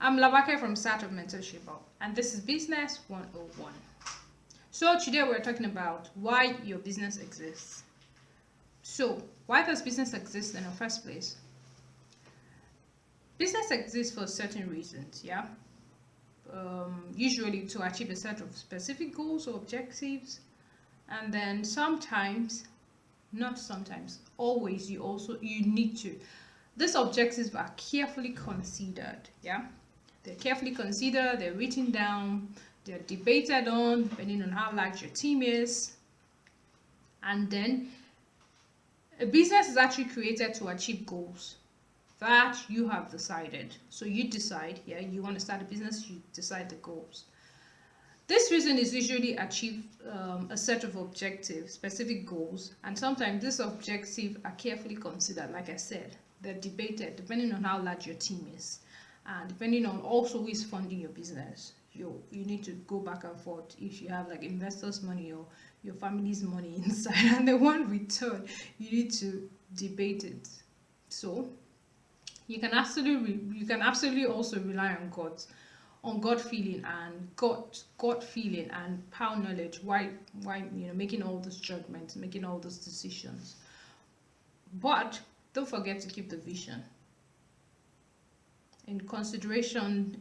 I'm Labake from Start of Mentorship Hub, and this is Business 101. So today we're talking about why your business exists. So why does business exist in the first place? Business exists for certain reasons, yeah. Usually to achieve a set of specific goals or objectives, and then sometimes, not sometimes, always you need to. These objectives are carefully considered, yeah. They're carefully considered, they're written down, they're debated on, depending on how large your team is. And then a business is actually created to achieve goals that you have decided. So you decide, yeah, you want to start a business, you decide the goals. This reason is usually achieve a set of objectives, specific goals, and sometimes these objectives are carefully considered. Like I said, they're debated depending on how large your team is, and depending on also who is funding your business. You need to go back and forth. If you have like investors' money or your family's money inside and they want return, you need to debate it. So you can absolutely also rely on God feeling and God feeling and power knowledge. Why making all those judgments, making all those decisions. But don't forget to keep the vision in consideration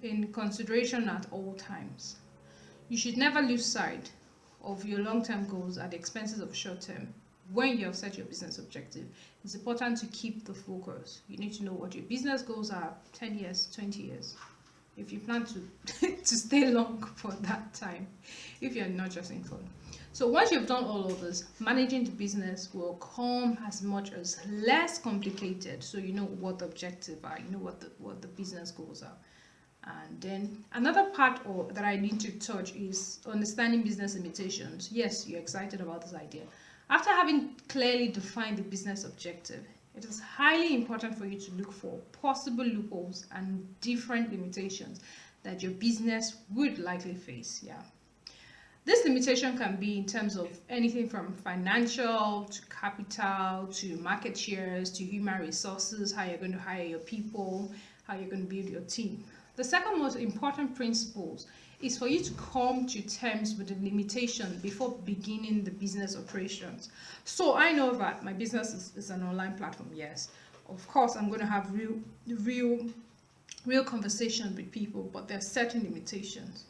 at all times. You should never lose sight of your long-term goals at the expenses of short-term. When you have set your business objective, it's important to keep the focus. You need to know what your business goals are 10 years, 20 years. If you plan to to stay long for that time, if you're not just in fun. So once you've done all of this, managing the business will come as much as less complicated. So you know what the objectives are, you know what the business goals are. And then another part that I need to touch is understanding business limitations. Yes, you're excited about this idea. After having clearly defined the business objective, it is highly important for you to look for possible loopholes and different limitations that your business would likely face. Yeah. This limitation can be in terms of anything from financial to capital to market shares to human resources, how you're going to hire your people, how you're going to build your team. The second most important principle is for you to come to terms with the limitation before beginning the business operations. So I know that my business is an online platform. Yes, of course, I'm going to have real conversations with people, but there are certain limitations.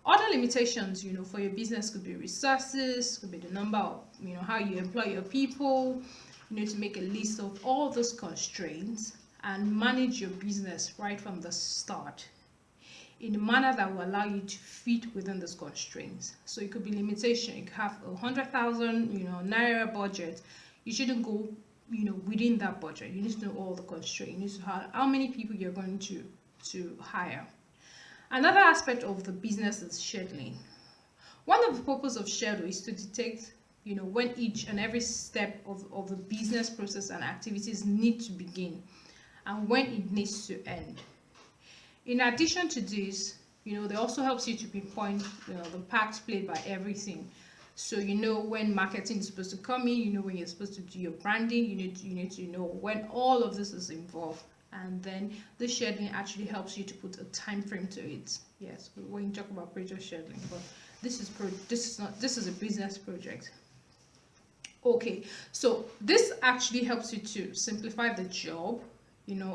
Other limitations, for your business could be resources, could be the number of, how you employ your people. You need to make a list of all those constraints and manage your business right from the start in a manner that will allow you to fit within those constraints. So it could be limitation. You could have 100,000, naira budget. You shouldn't go, within that budget. You need to know all the constraints. You need to know how many people you're going to hire. Another aspect of the business is scheduling. One of the purposes of schedule is to detect, when each and every step of the business process and activities need to begin and when it needs to end. In addition to this, they also helps you to pinpoint, the parts played by everything. So when marketing is supposed to come in, when you're supposed to do your branding, you need to know when all of this is involved. And then the scheduling actually helps you to put a time frame to it. Yes, when you talk about project scheduling, but this is a business project. Okay, so this actually helps you to simplify the job,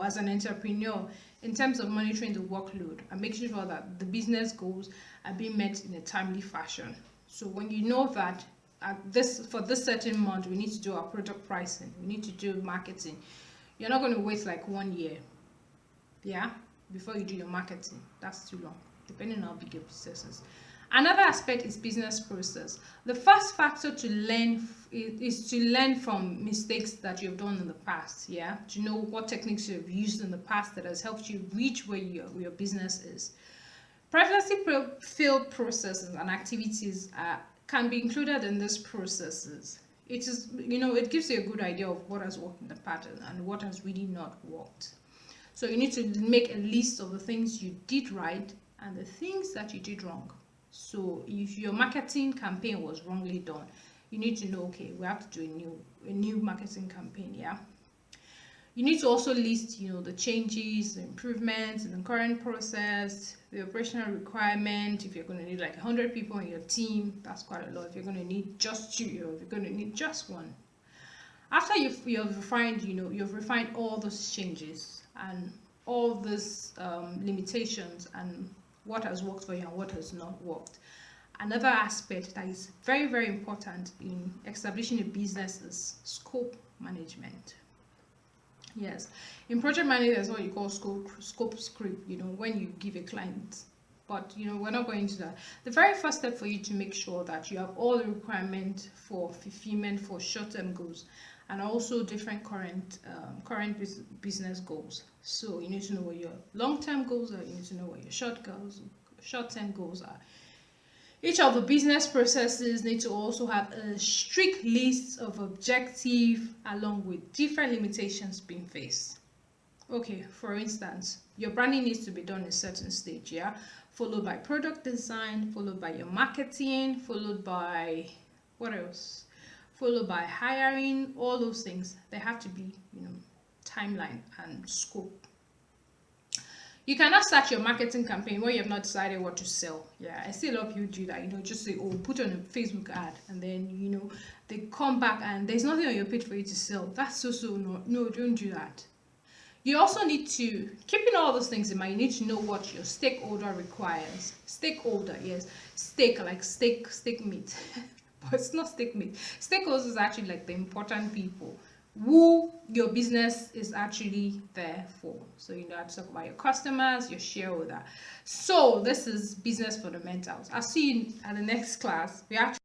as an entrepreneur, in terms of monitoring the workload and making sure that the business goals are being met in a timely fashion. So when you know that for this certain month we need to do our product pricing, we need to do marketing, you're not going to wait like 1 year, yeah, before you do your marketing. That's too long, depending on how big your business is. Another aspect is business process. The first factor to learn is to learn from mistakes that you've done in the past, yeah, to know what techniques you've used in the past that has helped you reach where your business is. Previously failed processes and activities can be included in these processes. It is, it gives you a good idea of what has worked in the pattern and what has really not worked. So you need to make a list of the things you did right and the things that you did wrong. So if your marketing campaign was wrongly done, you need to know, okay, we have to do a new marketing campaign, yeah. You need to also list, the changes, the improvements in the current process, the operational requirement. If you're going to need like 100 people on your team, that's quite a lot. If you're going to need just 2, or if you're going to need just 1. After you've refined, you've refined all those changes and all these limitations and what has worked for you and what has not worked. Another aspect that is very, very important in establishing a business is scope management. Yes, in project management, there's what you call scope script, when you give a client. But we're not going to that. The very first step for you to make sure that you have all the requirements for fulfillment for short-term goals and also different current business goals. So you need to know what your long-term goals are. You need to know what your short-term goals are. Each of the business processes need to also have a strict list of objectives along with different limitations being faced. Okay, for instance, your branding needs to be done in a certain stage, yeah? Followed by product design, followed by your marketing, followed by what else? Followed by hiring, all those things. They have to be, timeline and scope. You cannot start your marketing campaign when you have not decided what to sell. Yeah, I see a lot of people do that, just say, oh, put on a Facebook ad, and then, they come back and there's nothing on your page for you to sell. That's no, don't do that. You also need to, keeping all those things in mind, you need to know what your stakeholder requires. Stakeholder, yes, steak, like steak meat. But it's not steak meat. Stakeholders is actually like the important people who your business is actually there for. So you have to talk about your customers, your shareholder. So this is business fundamentals. I'll see you at the next class. We actually